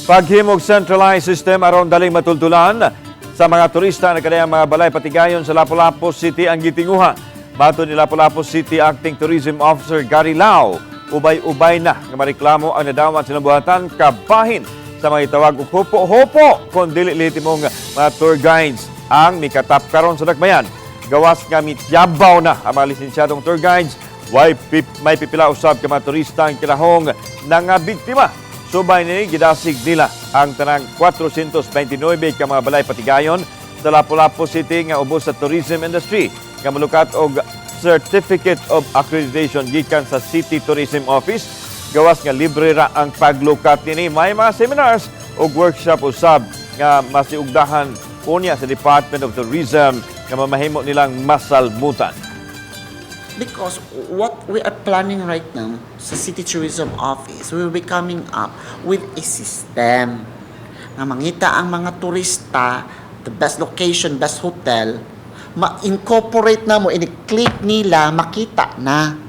Paghimog centralized system aron daling matultolan sa mga turista na kanayang mga balay patigayun sa Lapu-Lapu City ang gitinguha. Matod ni Lapu-Lapu City Acting Tourism Officer Garry, ubay-ubay na nga mareklamo ang nadawat sa buhatan kabahin sa mga gitawag og hupo-hupo kon dili lehitimong mga tour guides ang mikatap karon sa dakbayan. Gawas nga mityabaw na ang mga lisensyadong tour guides, may pipila usab ka mga turista ang kilahong nga biktima. Subay ni gidasig nila ang tanang 429 ka mga balay patigayon sa Lapu-Lapu City nga ubos sa tourism industry nga malukat og Certificate of Accreditation gikan sa City Tourism Office. Gawas nga libre ra ang paglukat nini. May mga seminars o workshop usab nga masiugdahan unya sa Department of Tourism nga mamahimo nilang masalmutan. Because what we are planning right now sa City Tourism Office, we will be coming up with a system na mangita ang mga turista, the best location, best hotel, ma-incorporate na mo, i-click nila, makita na.